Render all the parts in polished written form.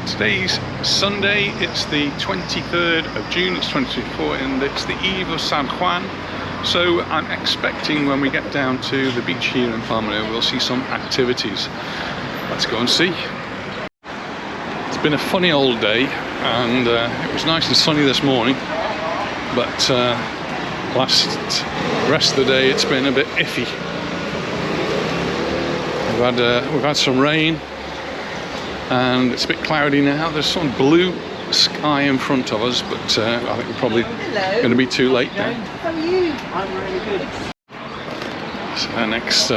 Today's Sunday, it's the 23rd of June, it's 2024, and it's the eve of San Juan. So I'm expecting when we get down to the beach here in Palmanova, we'll see some activities. Let's go and see. It's been a funny old day, and it was nice and sunny this morning, but rest of the day it's been a bit iffy. We've had some rain, and it's a bit cloudy now. There's some blue sky in front of us, but I think we're probably going to be too late now. How are you? I'm really good. So our next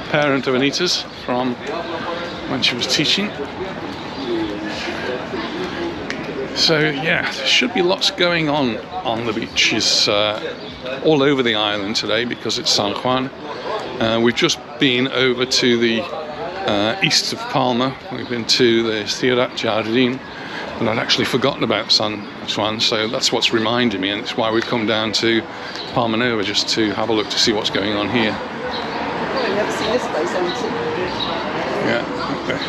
parent of Anita's from when she was teaching. So yeah, there should be lots going on the beaches all over the island today because it's San Juan. We've just been over to the east of Palma. We've been to the Ciudad Jardín, and I'd actually forgotten about San Juan, so that's what's reminded me, and it's why we've come down to Palmanova just to have a look to see what's going on here. Well, you've never seen this place, haven't you? Yeah, okay.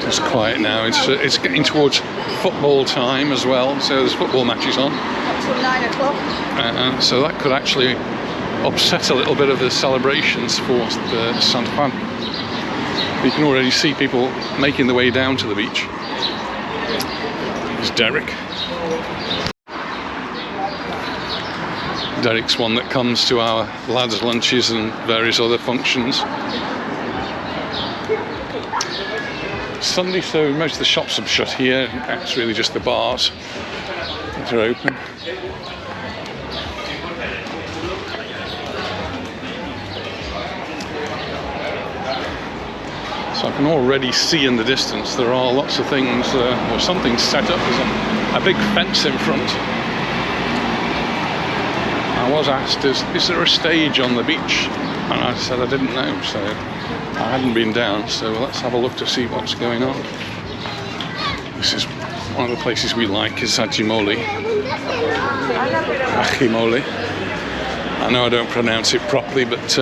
It's quiet now. It's getting towards football time as well, so there's football matches on. Up till 9 o'clock. So that could actually upset a little bit of the celebrations for the San Juan. You can already see people making their way down to the beach. There's Derek. Derek's one that comes to our lads' lunches and various other functions. Sunday, so most of the shops are shut here. It's really just the bars that are open. So I can already see in the distance there are lots of things, or something set up. There's a big fence in front. I was asked, is there a stage on the beach? And I said I didn't know, so I hadn't been down. So let's have a look to see what's going on. This is one of the places we like, is Ajimoli. Ajimoli. I know I don't pronounce it properly, but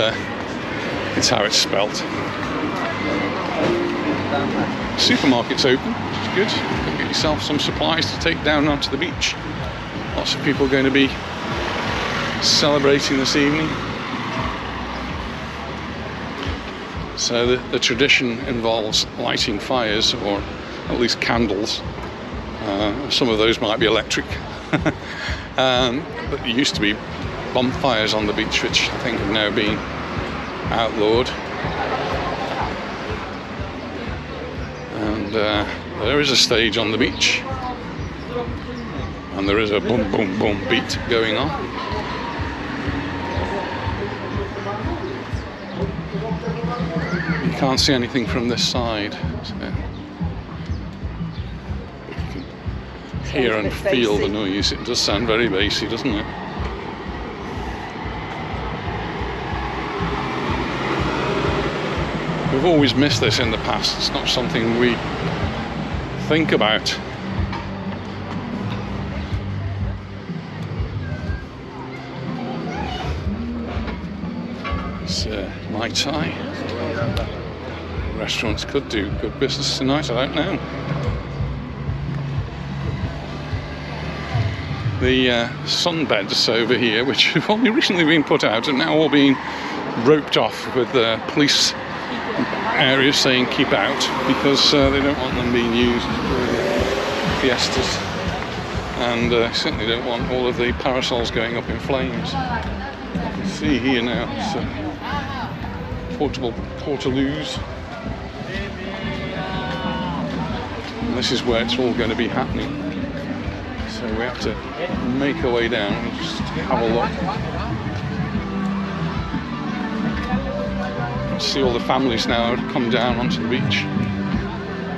it's how it's spelt. Supermarket's open, which is good. You can get yourself some supplies to take down onto the beach. Lots of people going to be celebrating this evening. So the tradition involves lighting fires, or at least candles. Some of those might be electric. But there used to be bonfires on the beach, which I think have now been outlawed. And there is a stage on the beach, and there is a boom boom boom beat going on. You can't see anything from this side, so you can hear and feel the noise. It does sound very bassy, doesn't it? We've always missed this in the past. It's not something we think about. It's Mai Tai. Restaurants could do good business tonight, I don't know. The sunbeds over here, which have only recently been put out, and now all being roped off with police areas saying keep out, because they don't want them being used for fiestas, and certainly don't want all of the parasols going up in flames. You can see here now it's portable portaloos, and this is where it's all going to be happening. So we have to make our way down and just have a look. See all the families now have come down onto the beach.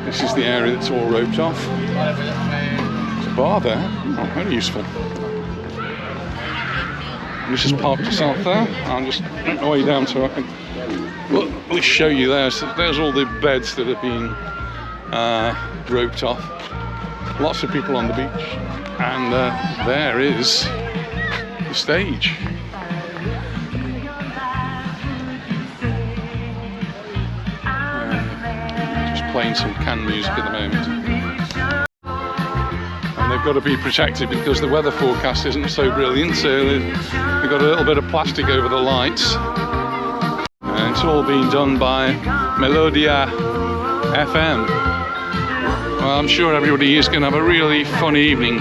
This is the area that's all roped off. There's a bar there. Oh, very useful. You just park yourself there. I'll just make my way down so I can we'll show you there. So there's all the beds that have been roped off. Lots of people on the beach, and there is the stage. playing some canned music at the moment. And they've got to be protected because the weather forecast isn't so brilliant, so they've got a little bit of plastic over the lights. And it's all being done by Melodia FM. Well, I'm sure everybody is going to have a really fun evening.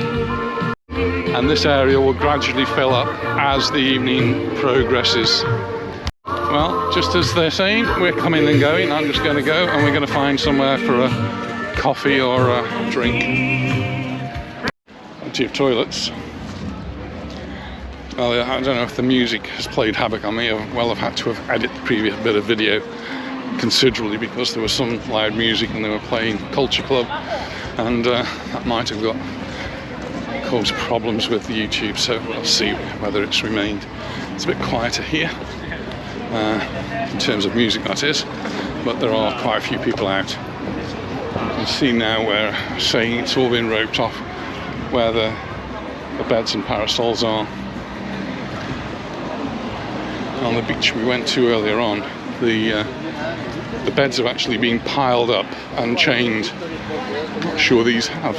And this area will gradually fill up as the evening progresses. Well, just as they're saying, we're coming and going. I'm just going to go and we're going to find somewhere for a coffee or a drink. Plenty of toilets. Well, I don't know if the music has played havoc. I may have had to have edited the previous bit of video considerably because there was some loud music and they were playing Culture Club, and that might have caused problems with YouTube, so we'll see whether it's remained. It's a bit quieter here, in terms of music that is, but there are quite a few people out. You can see now where I'm saying it's all been roped off, where the beds and parasols are. On the beach we went to earlier on, the beds have actually been piled up and chained. I'm not sure these have.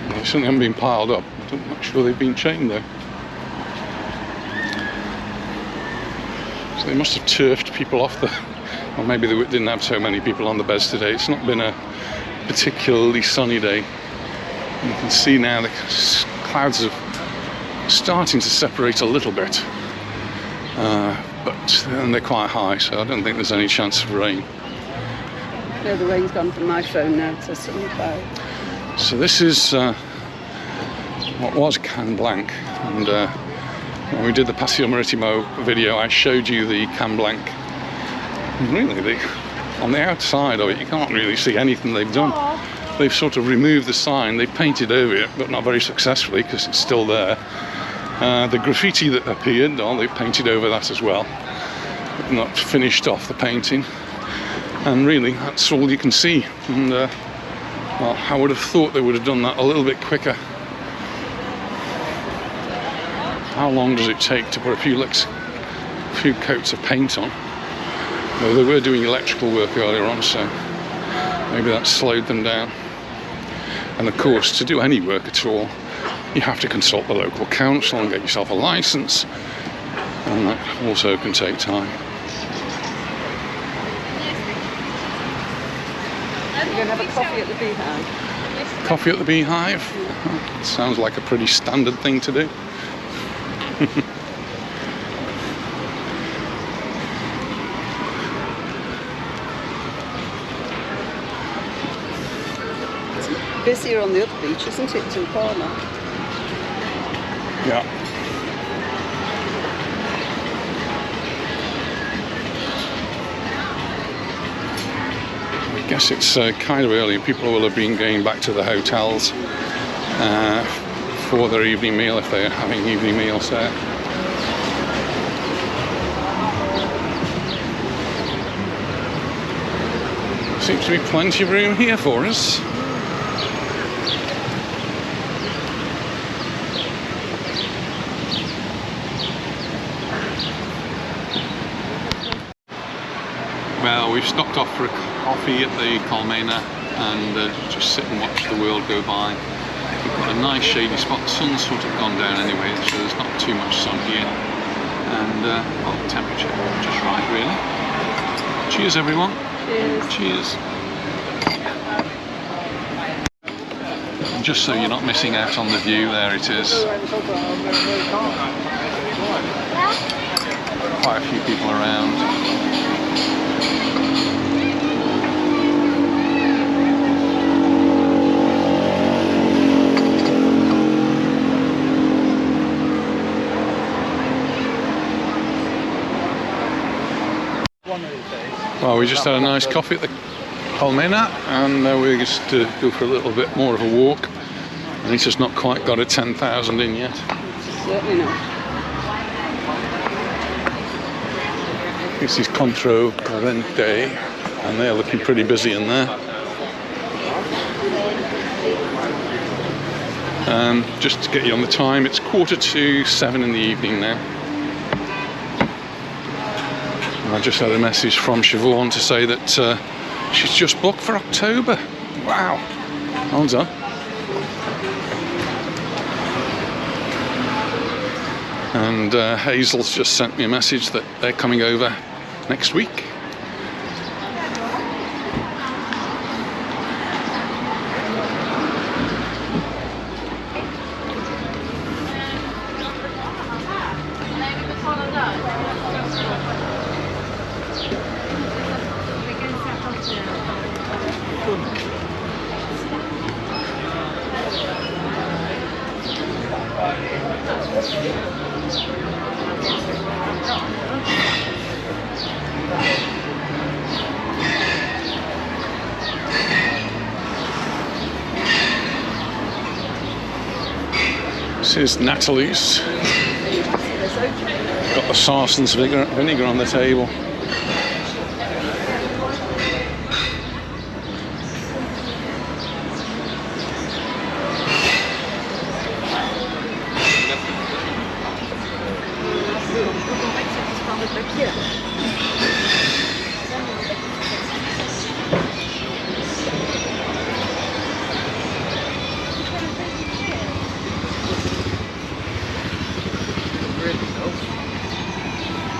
They certainly haven't been piled up. I'm not sure they've been chained though. So they must have turfed people off or maybe they didn't have so many people on the beds today. It's not been a particularly sunny day. You can see now the clouds are starting to separate a little bit, but they're quite high, so I don't think there's any chance of rain. No, the rain's gone from my phone now to sunny cloud. So this is what was Can Blanc, and when we did the Paseo Maritimo video I showed you the Can Blanc. And really, on the outside of it you can't really see anything they've done. They've sort of removed the sign, they've painted over it, but not very successfully because it's still there. The graffiti that appeared, they've painted over that as well, but not finished off the painting. And really, that's all you can see. And well, I would have thought they would have done that a little bit quicker. How long does it take to put a few coats of paint on? Well, they were doing electrical work earlier on, so maybe that slowed them down. And of course, to do any work at all, you have to consult the local council and get yourself a license, and that also can take time. You're going to have a coffee at the Beehive? Coffee at the Beehive? Sounds like a pretty standard thing to do. Busier on the other beach, isn't it, to Palma? Yeah. I guess it's kind of early. People will have been going back to the hotels for their evening meal if they're having evening meals there. Seems to be plenty of room here for us. Well, we've stopped off for a coffee at the Colmena and just sit and watch the world go by. We've got a nice shady spot. The sun's sort of gone down anyway, so there's not too much sun here. And well, the temperature just right, really. Cheers, everyone. Cheers. Cheers. And just so you're not missing out on the view, there it is. Quite a few people around. Well, we just had a nice coffee at the Palmanova, and we're just to go for a little bit more of a walk. And it's just not quite got a 10,000 in yet. Certainly not. This is Contro Corrente, and they're looking pretty busy in there. Just to get you on the time, it's 7:15 in the evening now. I just had a message from Siobhan to say that She's just booked for October. Wow. Well done. And Hazel's just sent me a message that they're coming over next week. This is Natalie's. Got the Sarson's vinegar on the table.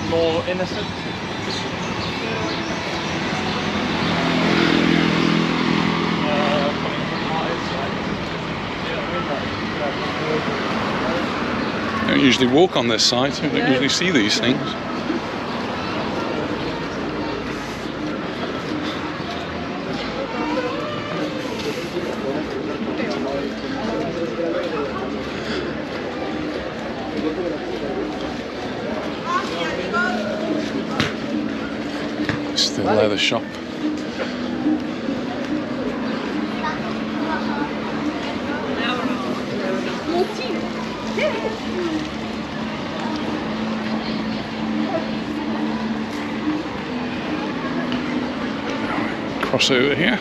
More innocent. I don't usually walk on this side, so I don't usually see these things. It's the leather shop. Cross over here.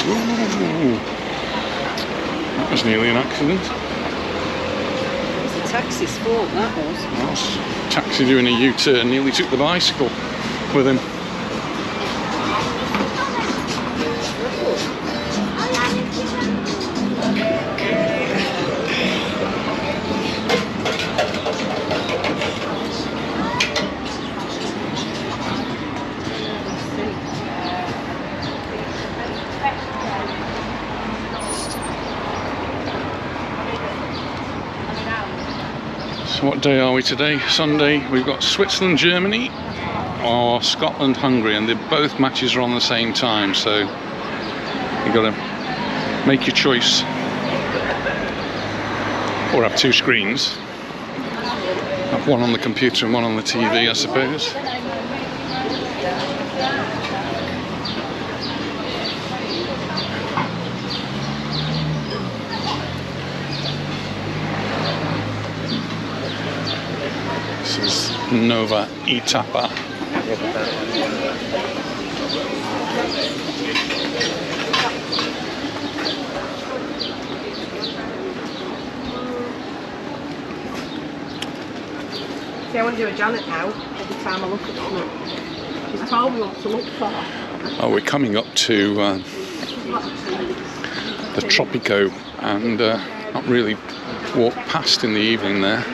Ooh. That was nearly an accident. It was the taxi's fault, that was. Well, taxi doing a U-turn nearly took the bicycle with him. So what day are we today? Sunday. We've got Switzerland, Germany, or Scotland, Hungary, and both matches are on the same time, so you've got to make your choice. Or have two screens. Have one on the computer and one on the TV, I suppose. This is Nova Etapa. See, I want to do a Janet now, every time I look at something. She's told me what to look for. Oh, we're coming up to the Tropico and not really walk past in the evening there.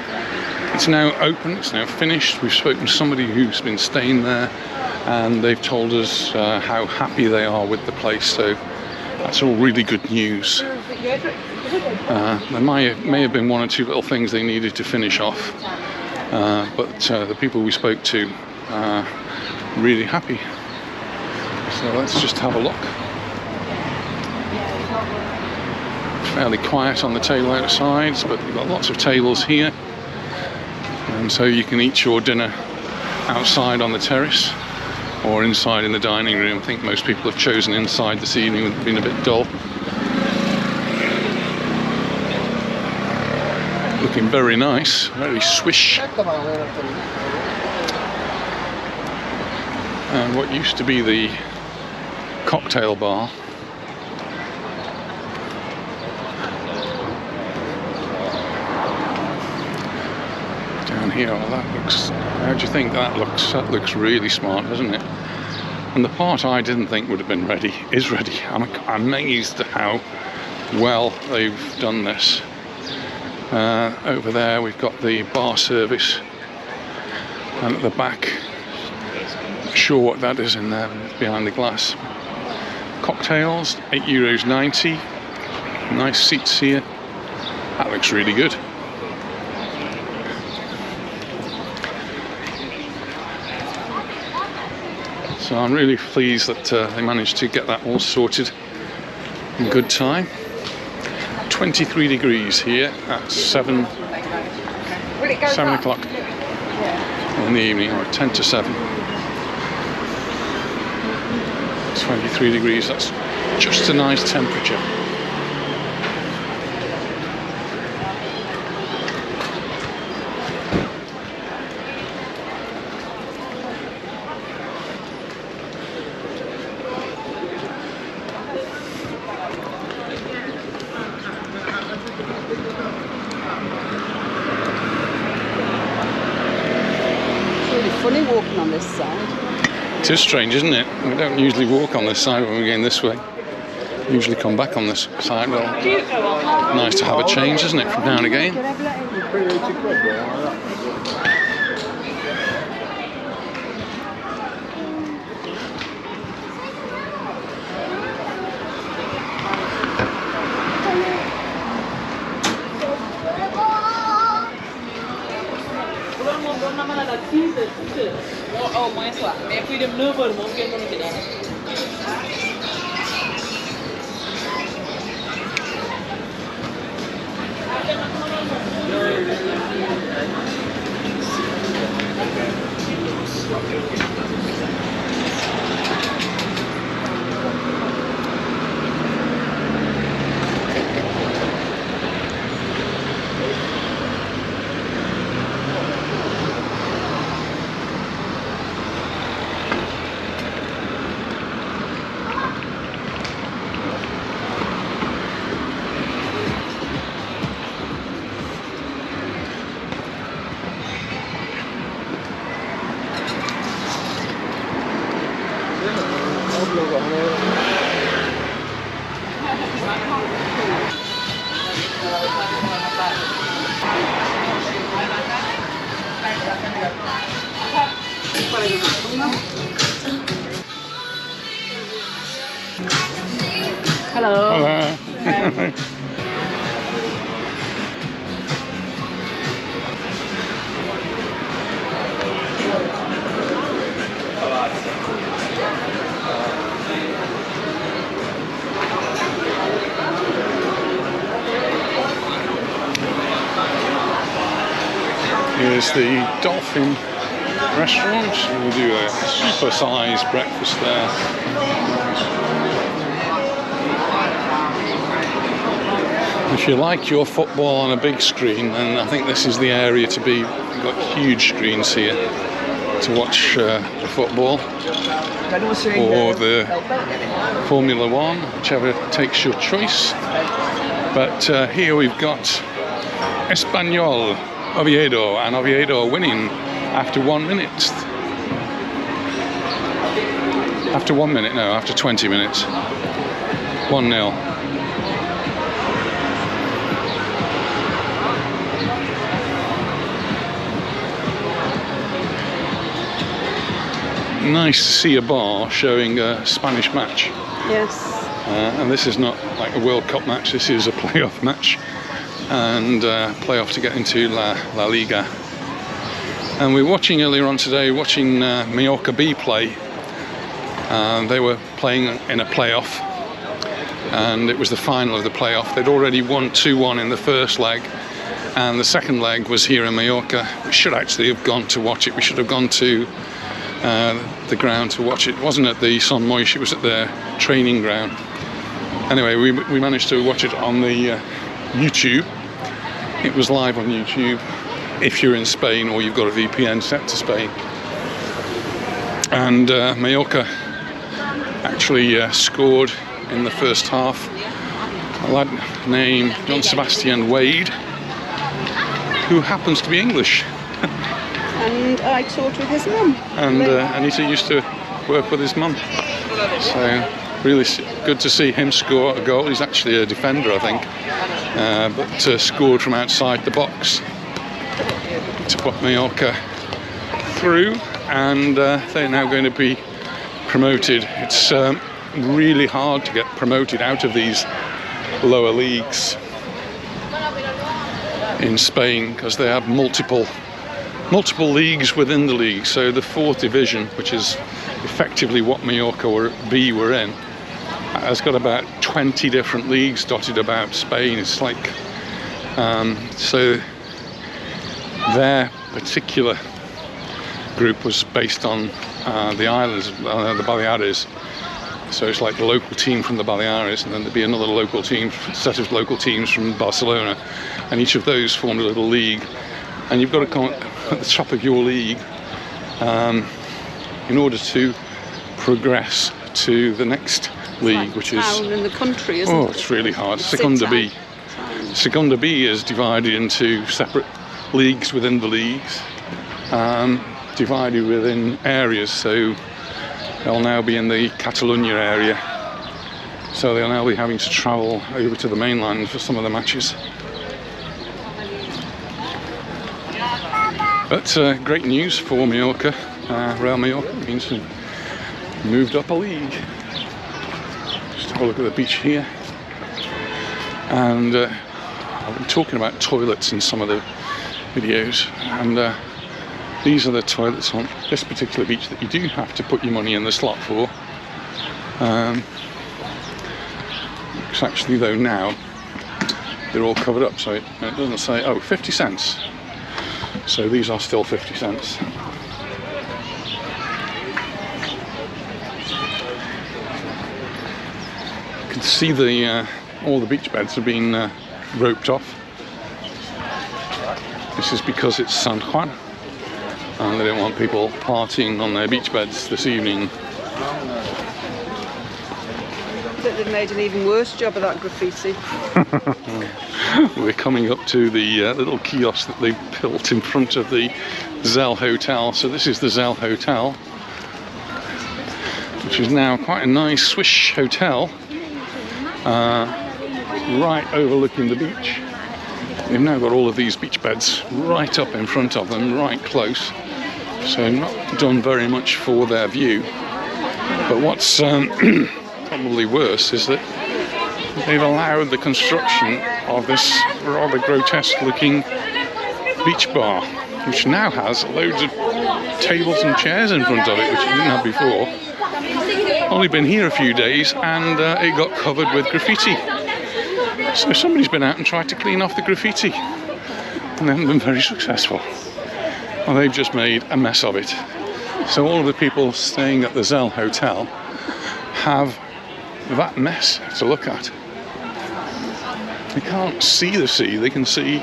It's now open, it's now finished. We've spoken to somebody who's been staying there and they've told us how happy they are with the place, so that's all really good news. There may have been one or two little things they needed to finish off, but the people we spoke to are really happy. So let's just have a look. Fairly quiet on the table outside, but we've got lots of tables here. And so you can eat your dinner outside on the terrace or inside in the dining room. I think most people have chosen inside this evening, it's been a bit dull. Looking very nice, very swish. And what used to be the cocktail bar down here, well, that looks, how do you think that looks? That looks really smart, doesn't it? And the part I didn't think would have been ready is ready. I'm amazed at how well they've done this. Over there we've got the bar service, and at the back, not sure what that is in there behind the glass. Cocktails, €8.90. Nice seats here. That looks really good. So I'm really pleased that they managed to get that all sorted in good time. 23 degrees here at 7 o'clock in the evening, or 10 to 7. 23 degrees, that's just a nice temperature. Funny walking on this side. It is strange, isn't it? We don't usually walk on this side when we're going this way. We usually come back on this side. Well, nice to have a change, isn't it, from now and again? Oh, moins soir. Mais puis de 9h, mon père nous dit. Hello. Hello. Here's the Dolphin restaurant. We'll do a super-sized breakfast there. If you like your football on a big screen, then I think this is the area to be. We've got huge screens here to watch the football or the Formula One, whichever takes your choice. But here we've got Espanyol, Oviedo, and Oviedo winning after 1 minute. After 1 minute, no, after 20 minutes. 1-0. Nice to see a bar showing a Spanish match. Yes. And this is not like a World Cup match, this is a playoff match. And playoff to get into La Liga. And we were watching earlier on today, watching Mallorca B play. They were playing in a playoff, and it was the final of the playoff. They'd already won 2-1 in the first leg, and the second leg was here in Mallorca. We should actually have gone to watch it. We should have gone to the ground to watch it. It wasn't at the Son Moix, it was at their training ground. Anyway, we managed to watch it on the YouTube. It was live on YouTube if you're in Spain or you've got a VPN set to Spain. And Mallorca actually scored in the first half. A lad named John Sebastian Wade, who happens to be English. And I taught with his mum. And Anita used to work with his mum. So really good to see him score a goal. He's actually a defender, I think, but scored from outside the box to put Mallorca through, and they're now going to be promoted. It's really hard to get promoted out of these lower leagues in Spain because they have multiple leagues within the league. So the 4th division, which is effectively what Mallorca were in, has got about 20 different leagues dotted about Spain. It's like so their particular group was based on the islands, the Baleares. So it's like the local team from the Baleares, and then there'd be another local team, set of local teams from Barcelona, and each of those formed a little league. And you've got to come at the top of your league in order to progress to the next league, which is town in the country, isn't it? It's really hard. Segunda B. Segunda B is divided into separate leagues within the leagues, divided within areas. So they'll now be in the Catalonia area. So they'll now be having to travel over to the mainland for some of the matches. But great news for Mallorca. Real Mallorca means to moved up a league. Just have a look at the beach here. And I've been talking about toilets in some of the videos, and these are the toilets on this particular beach that you do have to put your money in the slot for. It's actually, though, now they're all covered up, so it doesn't say, oh, 50 cents. So these are still 50 cents. You can see all the beach beds have been roped off. This is because it's San Juan, and they don't want people partying on their beach beds this evening. They've made an even worse job of that graffiti. We're coming up to the little kiosk that they built in front of the Zell Hotel. So this is the Zell Hotel, which is now quite a nice swish hotel, right overlooking the beach. They've now got all of these beach beds right up in front of them, right close. So not done very much for their view. But what's probably worse is that they've allowed the construction of this rather grotesque looking beach bar, which now has loads of tables and chairs in front of it, which it didn't have before. Only been here a few days, and it got covered with graffiti. So somebody's been out and tried to clean off the graffiti, and they haven't been very successful. Well, they've just made a mess of it. So all of the people staying at the Zell Hotel have that mess to look at. They can't see the sea, they can see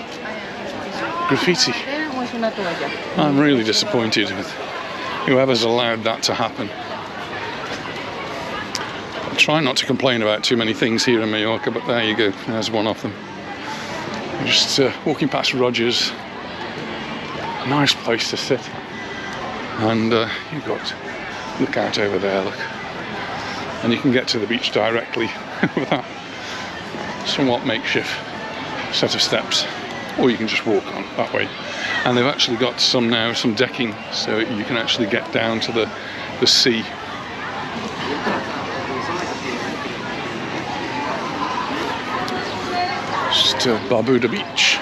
graffiti. I'm really disappointed with whoever's allowed that to happen. I try not to complain about too many things here in Mallorca, but there you go, there's one of them. Just walking past Rogers, nice place to sit, and you've got, look out over there, look. And you can get to the beach directly with that somewhat makeshift set of steps, or you can just walk on that way. And they've actually got some decking, so you can actually get down to the sea. Just Barbuda Beach.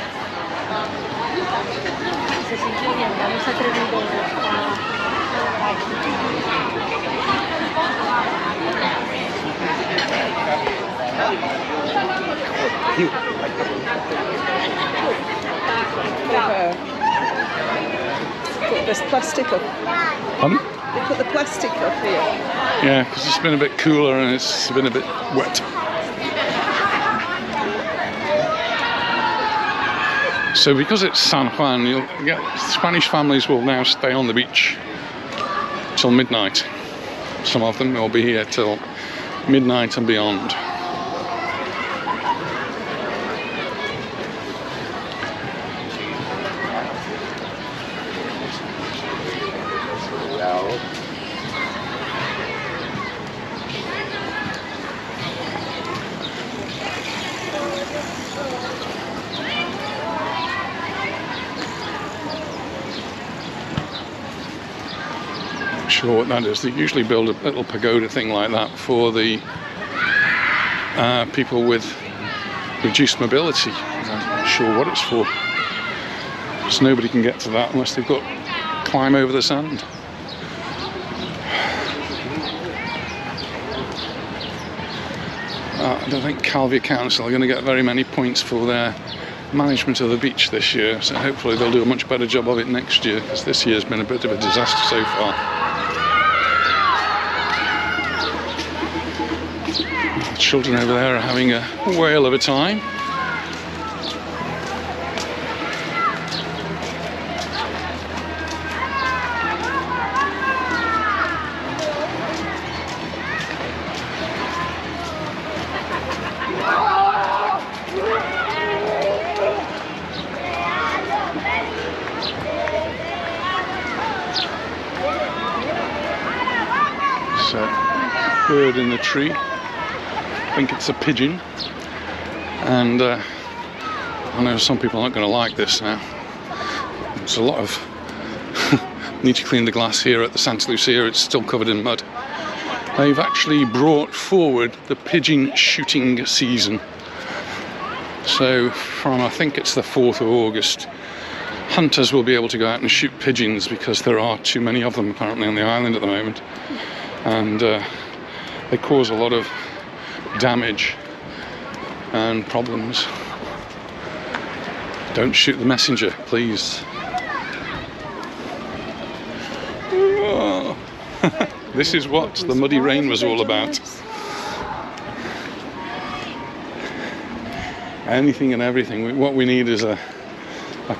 Put this plastic up. Pardon? They put the plastic up here. Yeah, because it's been a bit cooler and it's been a bit wet. So because it's San Juan, you'll get Spanish families will now stay on the beach till midnight. Some of them will be here till midnight and beyond. sure what that is. They usually build a little pagoda thing like that for the people with reduced mobility. I'm not sure what it's for. Because nobody can get to that unless they've got to climb over the sand. I don't think Calvi Council are going to get very many points for their management of the beach this year, so hopefully they'll do a much better job of it next year, because this year's been a bit of a disaster so far. The children over there are having a whale of a time. Bird in the tree. I think it's a pigeon, and I know some people aren't going to like this now. There's a lot of need to clean the glass here at the Santa Lucia. It's still covered in mud. They've actually brought forward the pigeon shooting season, so from I think it's the 4th of August hunters will be able to go out and shoot pigeons, because there are too many of them apparently on the island at the moment, and they cause a lot of damage and problems. Don't shoot the messenger, please. Oh. This is what the muddy rain was all about. Anything and everything. What we need is a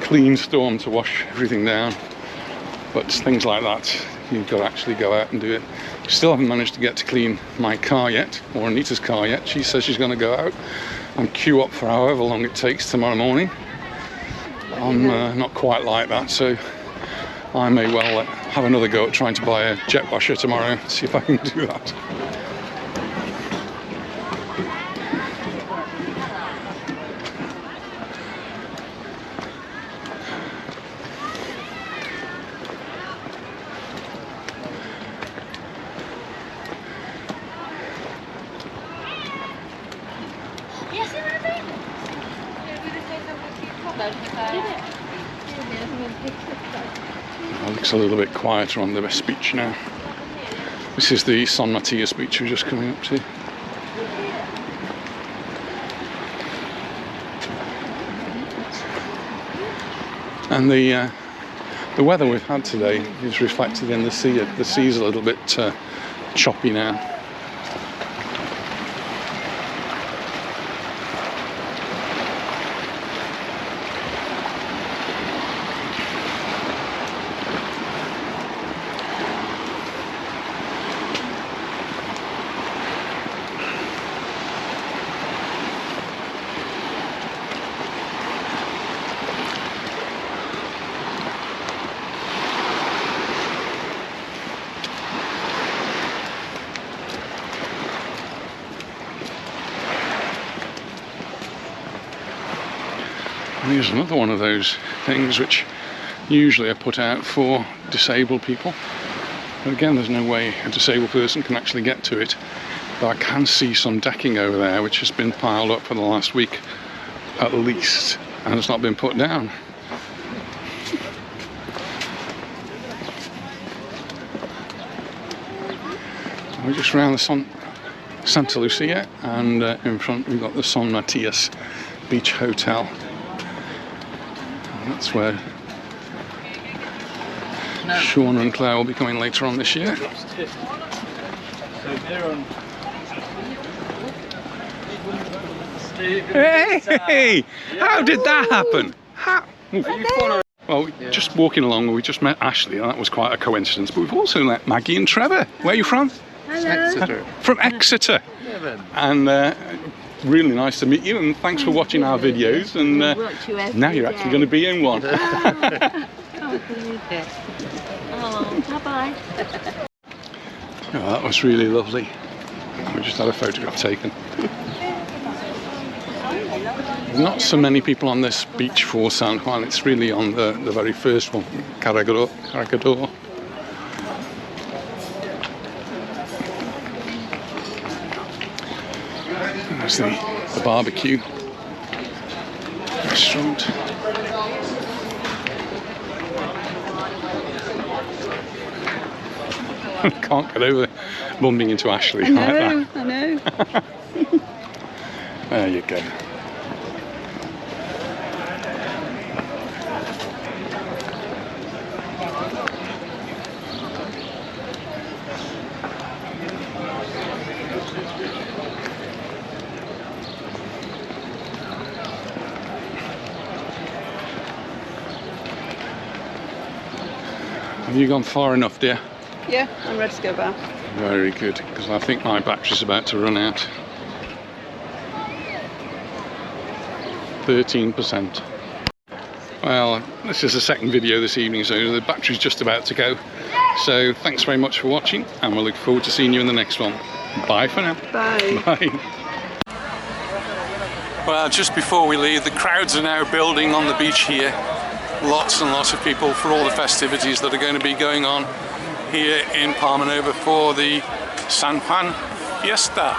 clean storm to wash everything down. But things like that, you've got to actually go out and do it. Still haven't managed to get to clean my car yet, or Anita's car yet. She says she's going to go out and queue up for however long it takes tomorrow morning. I'm not quite like that, so I may well have another go at trying to buy a jet washer tomorrow, see if I can do that. It looks a little bit quieter on the West Beach now. This is the San Matias beach we're just coming up to. And the weather we've had today is reflected in the sea. The sea's a little bit choppy now. Here's another one of those things which usually are put out for disabled people. But again, there's no way a disabled person can actually get to it. Though I can see some decking over there which has been piled up for the last week at least, and it's not been put down. We're just around the Santa Lucia, and in front we've got the San Matias Beach Hotel. And that's where Sean and Claire will be coming later on this year. Hey! How did that happen? Well, just walking along, we just met Ashley, and that was quite a coincidence. But we've also met Maggie and Trevor. Where are you from? Hello. Exeter. From Exeter. And really nice to meet you, and thanks for watching our videos. And now you're actually going to be in one. Oh, bye-bye. Oh, that was really lovely. We just had a photograph taken. Not so many people on this beach for San Juan. It's really on the very first one, Cargador. There's the barbecue restaurant. Can't get over bumping into Ashley like that. I know. There you go. Have you gone far enough, dear? Yeah, I'm ready to go back. Very good, because I think my battery's about to run out. 13%. Well, this is the second video this evening, so the battery's just about to go. So thanks very much for watching, and we'll look forward to seeing you in the next one. Bye for now. Bye. Bye. Well, just before we leave, the crowds are now building on the beach here. Lots and lots of people for all the festivities that are going to be going on here in Palmanova for the San Juan Fiesta.